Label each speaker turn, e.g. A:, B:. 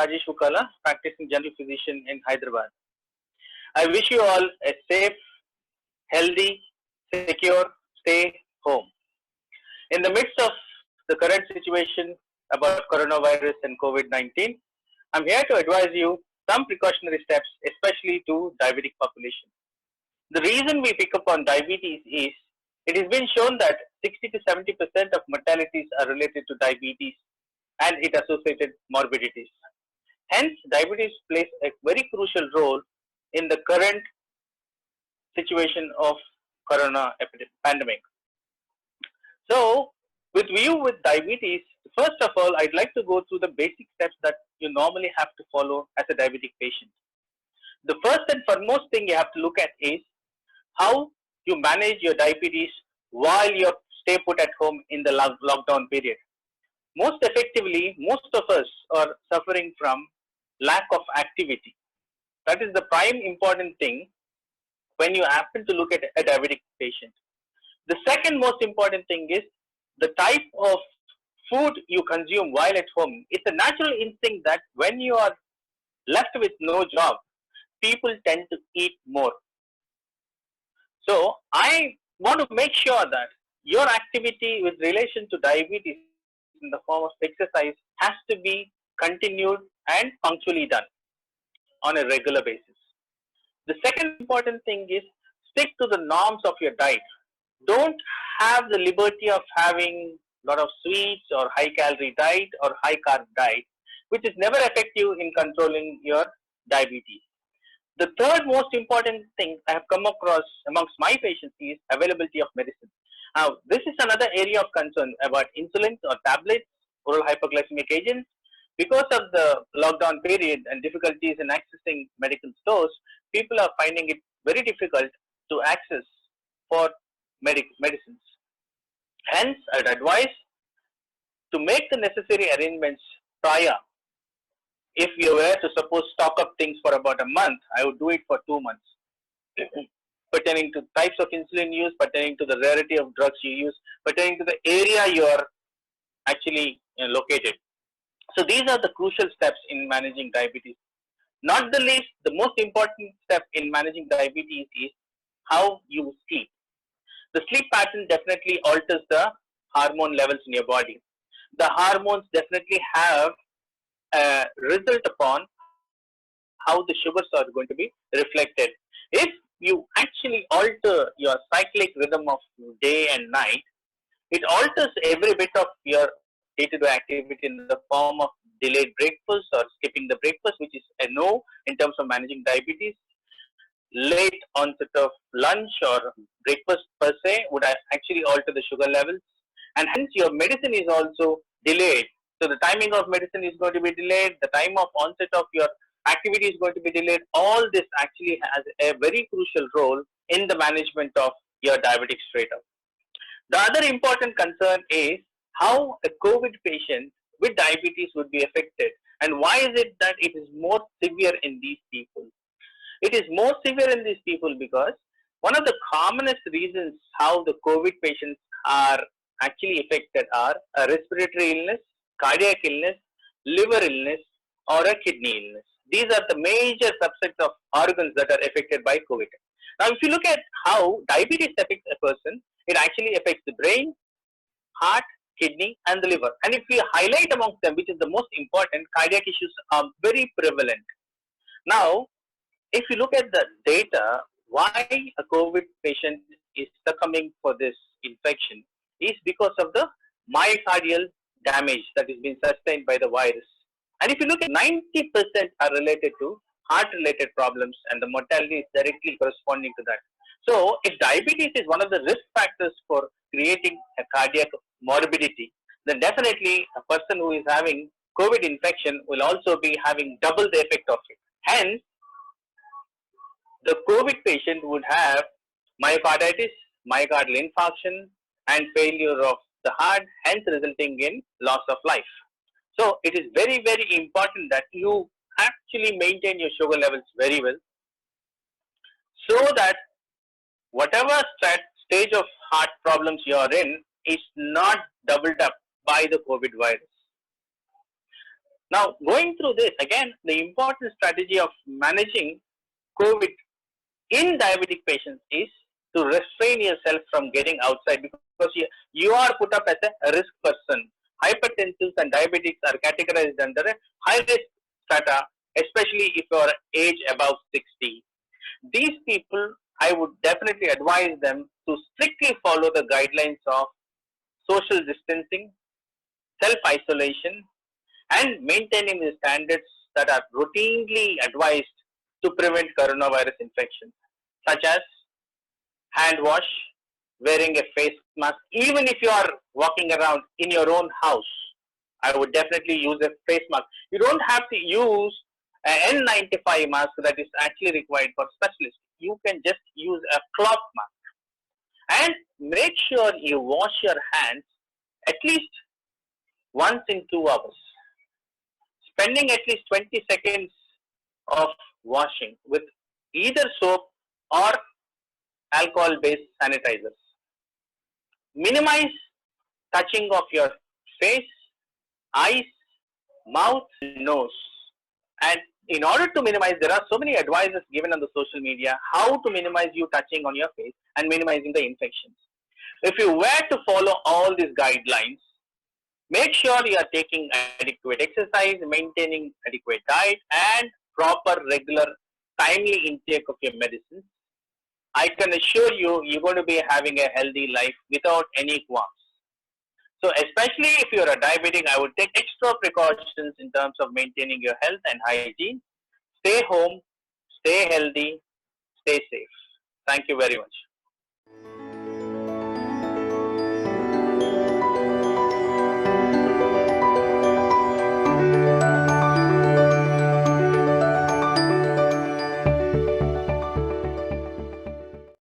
A: Rajesh, practicing general physician in Hyderabad. I wish you all a safe, healthy, secure stay home. In the midst of the current situation about coronavirus and COVID-19, I'm here to advise you some precautionary steps, especially to diabetic population. The reason we pick up on diabetes is it has been shown that 60 to 70% of mortalities are related to diabetes and its associated morbidities. Hence, diabetes plays a very crucial role in the current situation of corona pandemic. So, with you with diabetes, first of all, I'd like to go through the basic steps that you normally have to follow as a diabetic patient. The first and foremost thing you have to look at is how you manage your diabetes while you stay put at home in the lockdown period. Most effectively, most of us are suffering from lack of activity. That is the prime important thing when you happen to look at a diabetic patient. The second most important thing is the type of food you consume while at home. It's a natural instinct that when you are left with no job, people tend to eat more. So I want to make sure that your activity with relation to diabetes in the form of exercise has to be continued and punctually done on a regular basis. The second important thing is stick to the norms of your diet. Don't have the liberty of having a lot of sweets or high calorie diet or high carb diet, which is never effective in controlling your diabetes. The third most important thing I have come across amongst my patients is availability of medicine. Now, this is another area of concern about insulin or tablets, oral hypoglycemic agents. Because of the lockdown period and difficulties in accessing medical stores, people are finding it very difficult to access for medicines. Hence, I'd advise to make the necessary arrangements prior. If you were to suppose stock up things for about a month, I would do it for 2 months. Pertaining to types of insulin use, pertaining to the rarity of drugs you use, pertaining to the area you are actually located. So these are the crucial steps in managing diabetes. Not the least, the most important step in managing diabetes is how you sleep. The sleep pattern definitely alters the hormone levels in your body. The hormones definitely have a result upon how the sugars are going to be reflected. If you actually alter your cyclic rhythm of day and night, it alters every bit of your day-to-day activity in the form of delayed breakfast or skipping the breakfast, which is a no in terms of managing diabetes. Late onset of lunch or breakfast per se would actually alter the sugar levels, and hence your medicine is also delayed. So the timing of medicine is going to be delayed, the time of onset of your activity is going to be delayed. All this actually has a very crucial role in the management of your diabetic strata. The other important concern is how a COVID patient with diabetes would be affected, and why is it that it is more severe in these people. It is more severe in these people because one of the commonest reasons how the COVID patients are actually affected are a respiratory illness, cardiac illness, liver illness, or a kidney illness. These are the major subsets of organs that are affected by COVID. Now, if you look at how diabetes affects a person, it actually affects the brain, heart, kidney, and the liver. And if we highlight amongst them, which is the most important, cardiac issues are very prevalent. Now, if you look at the data, why a COVID patient is succumbing for this infection is because of the myocardial damage that is being sustained by the virus. And if you look at 90% are related to heart-related problems, and the mortality is directly corresponding to that. So, if diabetes is one of the risk factors for creating a cardiac morbidity, then definitely a person who is having COVID infection will also be having double the effect of it. Hence, the COVID patient would have myocarditis, myocardial infarction, and failure of the heart, hence resulting in loss of life. So it is very, very important that you actually maintain your sugar levels very well, so that whatever stage of heart problems you are in is not doubled up by the COVID virus. Now, going through this, again, the important strategy of managing COVID in diabetic patients is to restrain yourself from getting outside, because you are put up as a risk person. Hypertensives and diabetics are categorized under a high risk strata, especially if you are age above 60. These people, I would definitely advise them to strictly follow the guidelines of social distancing, self isolation, and maintaining the standards that are routinely advised to prevent coronavirus infections, such as hand wash, wearing a face mask. Even if you are walking around in your own house, I would definitely use a face mask. You don't have to use an N95 mask that is actually required for specialists. You can just use a cloth mask. And make sure you wash your hands at least once in 2 hours, spending at least 20 seconds of washing with either soap or alcohol based sanitizers. Minimize touching of your face, eyes, mouth, nose. And in order to minimize, there are so many advices given on the social media how to minimize you touching on your face and minimizing the infections. If you were to follow all these guidelines, make sure you are taking adequate exercise, maintaining adequate diet, and proper, regular, timely intake of your medicines. I can assure you, you're going to be having a healthy life without any qualms. So, especially if you're a diabetic, I would take extra precautions in terms of maintaining your health and hygiene. Stay home, stay healthy, stay safe. Thank you very much.